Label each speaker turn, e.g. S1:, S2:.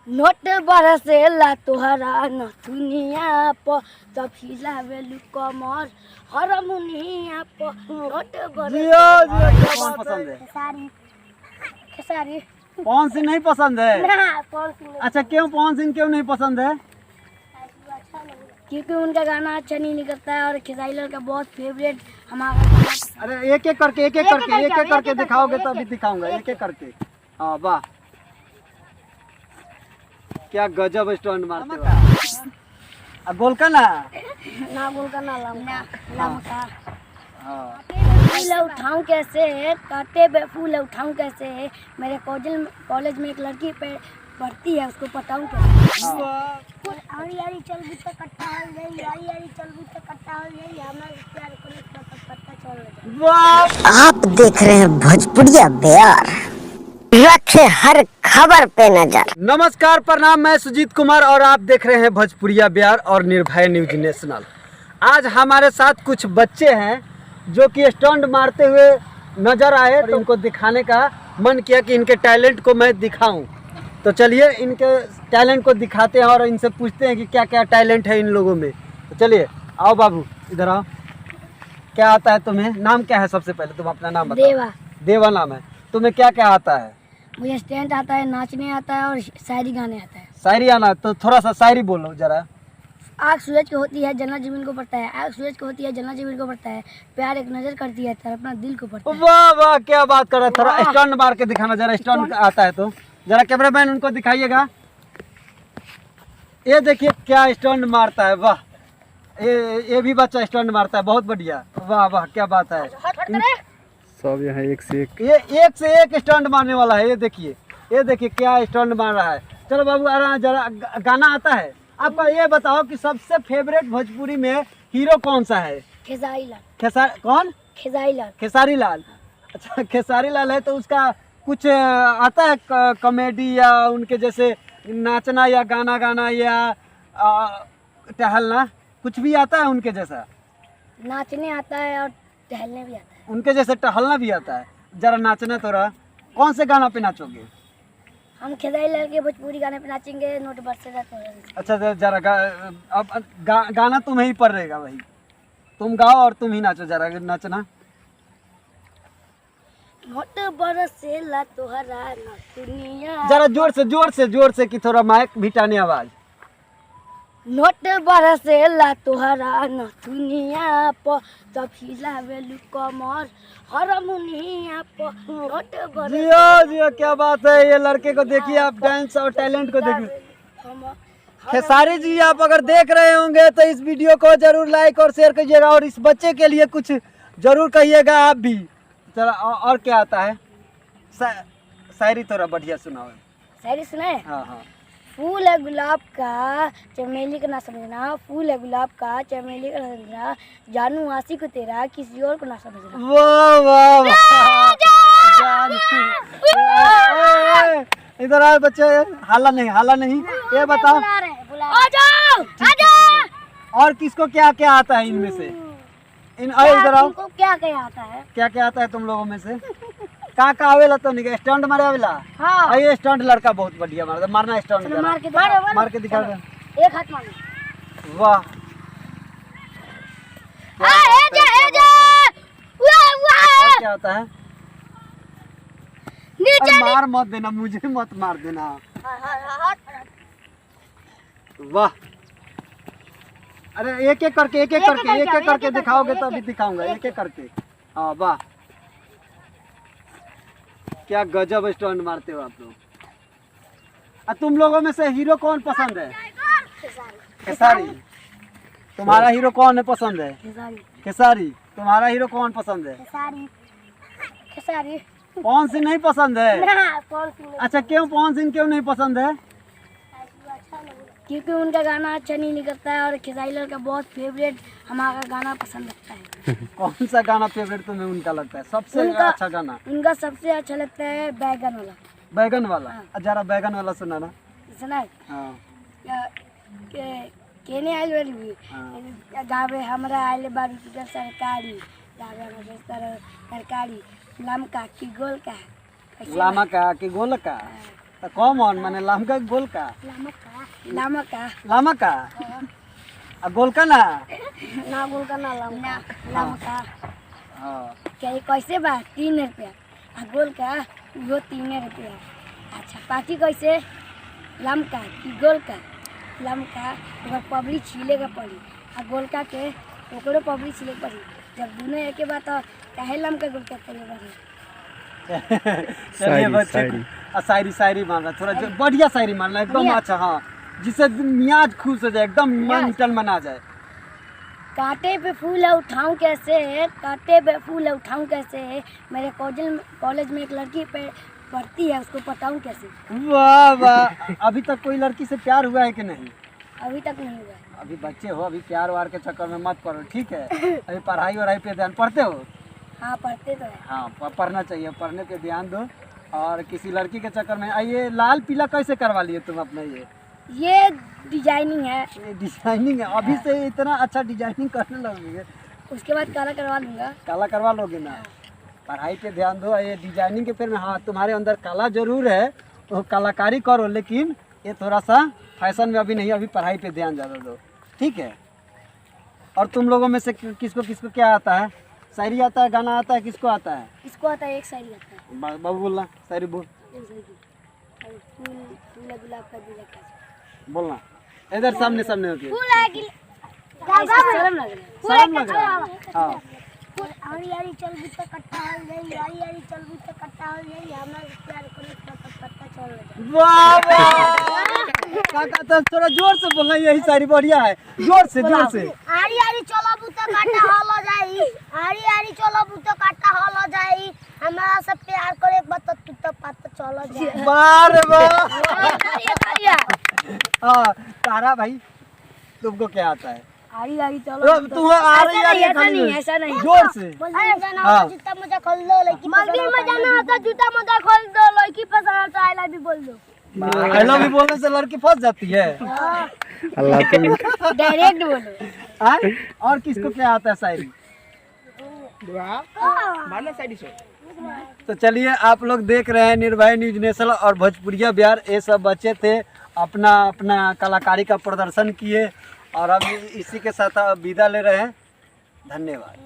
S1: Note बरसेला तोहरा नथुनिया प तब हिलावेलु कमर हरमुनिया प नोट
S2: क्या कौन पसंद है?
S1: खेसारी खेसारी
S2: पवन सिंह नहीं पसंद है?
S1: ना कौन सी
S2: अच्छा, क्यों पवन सिंह क्यों नहीं पसंद है?
S1: क्योंकि उनका गाना अच्छा नहीं निकलता है और खेसारी लाल का बहुत फेवरेट हमारा गाना।
S2: अरे एक एक करके दिखाओगे तभी दिखाऊंगा, एक एक करके। हाँ वाह, क्या गजब स्टंट मारते हो। अब बोल का ना
S1: ना बोल का ना लमका
S2: हाँ।
S1: फूल उठाऊं कैसे काटे पे फूल उठाऊं कैसे मेरे कॉलेज में एक लड़की पढ़ती है, उसको पटाऊं कैसे। आरी आरी चल बुत कट्टा हो गई, आरी आरी चल बुत कट्टा हो गई, हमारे प्यार को पता चल
S2: वाह,
S3: आप देख रहे हैं भोजपुरिया बिहार, रखे हर खबर पे नजर।
S2: नमस्कार, प्रणाम, मैं सुजीत कुमार और आप देख रहे हैं भोजपुरिया बिहार और निर्भय न्यूज नेशनल। आज हमारे साथ कुछ बच्चे हैं जो कि स्टंट मारते हुए नजर आए, तो इनको दिखाने का मन किया कि इनके टैलेंट को मैं दिखाऊं। तो चलिए इनके टैलेंट को दिखाते हैं और इनसे पूछते हैं कि क्या क्या टैलेंट है इन लोगों में। तो चलिए आओ बाबू, इधर आओ। क्या आता है तुम्हें? नाम क्या है? सबसे पहले तुम अपना नाम बताओ।
S1: देवा।
S2: देवा नाम है। तुम्हें क्या क्या आता है?
S1: मुझे स्टैंड आता है, नाचने आता है और शायरी गाने आता है।
S2: शायरी आना है तो थोड़ा सा शायरी बोलो जरा।
S1: आग सूरज को होती है जन्नत जमीन को पड़ता है, आग सूरज को होती है जन्नत जमीन को पड़ता है, प्यार एक नजर करती है अपना दिल को पड़ता है।
S2: वाह वाह, क्या बात कर रहा है। थोड़ा स्टंट मार के दिखाना जरा, स्टंट आता है तो जरा कैमरामैन उनको दिखाइएगा। ये देखिए क्या स्टंट मारता है, वाह। ये भी बच्चा स्टंट मारता है, बहुत बढ़िया। वाह वाह, क्या बात है।
S4: सब यहाँ एक से एक।
S2: ये एक से एक स्टंट मारने वाला है। ये देखिए क्या स्टंट मार रहा है। चलो बाबू जरा गाना आता है आपका? ये बताओ कि सबसे फेवरेट भोजपुरी में हीरो कौन सा है?
S1: खेसारी लाल।
S2: कौन?
S1: खेसारी लाल।
S2: खेसारी लाल। अच्छा, खेसारी लाल है तो उसका कुछ आता है कॉमेडी या उनके जैसे नाचना या गाना गाना या टहलना, कुछ भी आता है उनके जैसा?
S1: नाचने आता है और टहलने भी आता है।
S2: उनके जैसे टहलना भी आता है? जरा नाचना तो रहा। कौन से गाना पे नाचोगे?
S1: हम खेसारी लाल के भोजपुरी गाने पे नाचेंगे, नोट बरसेला तोहरा।
S2: अच्छा जरा गाना तुम्हें ही पर रहेगा भाई, तुम गाओ और तुम ही नाचो, जरा नाचना।
S1: नोट बरसेला तोहरा नथुनिया,
S2: जरा जोर से कि थोड़ा माइक भी टाने आवाज।
S1: नोट बरसेला तोहरा नथुनिया प तब हिलावेलु कमर हरमुनिया प नोट
S2: जियो, क्या बात है। ये लड़के को देखिए आप, डांस और टैलेंट को देखिए। खेसारी जी, आप अगर देख रहे होंगे तो इस वीडियो को जरूर लाइक और शेयर कीजिएगा और इस बच्चे के लिए कुछ जरूर कहिएगा आप भी। चलो और क्या आता है? शायरी थोड़ा बढ़िया सुनाओ।
S1: शायरी सुनाए?
S2: हाँ हाँ।
S1: फूल है गुलाब का चमेली का ना समझना, फूल है गुलाब का चमेली का ना समझना, जानू आशी को तेरा किसी और को ना समझना।
S2: वाह वाह वाह, इधर आए बच्चे, हाला नहीं। ये बताओ
S1: आ जाओ।
S2: और किसको क्या क्या आता है इनमें से? इधर आओ।
S1: तुमको क्या क्या आता है?
S2: क्या आता है तुम लोगों में से? का आवेला तो नहीं, स्टंट मारे आवेला?
S1: हाँ।
S2: ये स्टंट लड़का बहुत बढ़िया मारना स्टंट मार के दिखा।
S1: एक हाथ मारो।
S2: वाह, क्या होता है? मार मत देना, मुझे मत मार देना। वाह, अरे एक एक करके दिखाओगे तभी दिखाऊंगा, एक एक करके। हाँ वाह, क्या गजब स्टंट मारते हो आप लोग। तुम लोगों में से हीरो कौन पसंद है? खेसारी। तुम्हारा हीरो कौन है पसंद है? खेसारी। तुम्हारा हीरो कौन पसंद है?
S1: खेसारी।
S2: पवन सिंह नहीं पसंद है?
S1: पवन सिंह।
S2: अच्छा, क्यों पवन सिंह क्यों नहीं पसंद है?
S1: क्योंकि उनका गाना अच्छा नहीं निकलता है और खेसारी लाल का बहुत फेवरेट हमारा गाना पसंद लगता है।
S2: कौन सा गाना फेवरेट तुम्हें उनका लगता है? सबसे अच्छा गाना
S1: उनका सबसे अच्छा लगता है बैगन वाला।
S2: बैगन वाला? जरा बैगन वाला सुनाना।
S1: सुना?
S2: हाँ।
S1: केने आइल वाली भी गावे हमरा आइल बारी की सरकारी, गावे हमरा सरकारी, लमका की गोल का,
S2: लामा का कि गोल का? तो कॉमन माने लमका गोल का
S1: लामा का
S2: लामा का आ गोल का ना
S1: ना बोल का ना लामा का
S2: हाँ
S1: क्या ये कैसे बा 3 रुपया आ गोल का वो 3 रुपया। अच्छा पार्टी कैसे लमका कि गोल का लमका ओकर पबली छीले के पड़ी आ गोल का के ओकरो पबली छीले के पड़ी जब दोनों एक बात तो काहे लमका गोल का पड़ी बड़ी।
S2: चलिए बच्चे शायरी शायरी मारना थोड़ा बढ़िया शायरी मारना एकदम
S1: बढ़िया।
S2: अच्छा हाँ जिससे मियाज खुश हो जाए एकदम मन टन मना जाए।
S1: कांटे पे फूल है उठाऊं कैसे कांटे पे फूल है उठाऊं कैसे मेरे कॉलेज में एक लड़की पे पढ़ती है उसको पटाऊं कैसे।
S2: वाह वाह अभी तक कोई लड़की से प्यार हुआ है कि नहीं?
S1: अभी तक नहीं हुआ।
S2: अभी बच्चे हो अभी प्यार वार के चक्कर में मत पड़ो ठीक है। अभी पढ़ाई वढ़ाई पे ध्यान पढ़ते हो?
S1: हाँ पढ़ते तो है।
S2: हाँ पढ़ना चाहिए पढ़ने पे ध्यान दो और किसी लड़की के चक्कर में ये लाल पीला कैसे करवा लिए तुम अपने
S1: ये डिजाइनिंग है
S2: ये डिजाइनिंग है अभी से इतना अच्छा डिजाइनिंग करने लगोगे
S1: उसके बाद काला करवा लूँगा।
S2: काला करवा लोगे ना पढ़ाई पे ध्यान दो ये डिजाइनिंग के फिर में हाँ तुम्हारे अंदर कला जरूर है वो कलाकारी करो लेकिन ये थोड़ा सा फैशन में अभी नहीं अभी पढ़ाई पे ध्यान ज़्यादा दो ठीक है। और तुम लोगों में से किसको किसको क्या आता है? शायरी आता है गाना आता है किसको आता है?
S1: इसको आता है एक शायरी आता है
S2: बाबू बोलना शायरी बोल
S1: फूल फूल गुलाब का दिल का
S2: बोलना इधर सामने सामने होके
S1: फूल है कि शर्म लग रहा
S2: शर्म लग रहा है हाँ
S1: फूल आरी आरी चल भी तो कट्टा हो गई आरी आरी चल भी तो कट्टा हो गई हमरा प्यार करे तो पत्ता चल गया।
S2: वाह वाह काका तो थोड़ा जोर से बोलना यही शायरी बढ़िया है जोर से
S1: आरी आरी चलो बुतो काटा हल हो जाई आरी आरी चलो बुतो काटा हल हो जाई हमरा से प्यार करे बत तू तो पत्ता चलो जाए।
S2: बार हाँ तारा भाई तुमको क्या आता है?
S1: आरी आरी चलो
S2: तुम आ रही है
S1: ऐसा नहीं ऐसा नहीं
S2: जोर से
S1: अरे जाना होता जूता मोजा खोल दो लड़की मंदिर में जाना होता जूता मोजा खोल दो लड़की पसंद आता आई लव यू बोल दो।
S2: आई लव यू बोलने से लड़की फंस जाती है
S4: अल्लाह तुम
S1: डायरेक्ट बोलो।
S2: हाँ? और किसको क्या आता है शायरी? तो चलिए आप लोग देख रहे हैं निर्भय न्यूज नेशनल और भोजपुरिया बिहार ये सब बच्चे थे अपना अपना कलाकारी का प्रदर्शन किए और अब इसी के साथ विदा ले रहे हैं। धन्यवाद।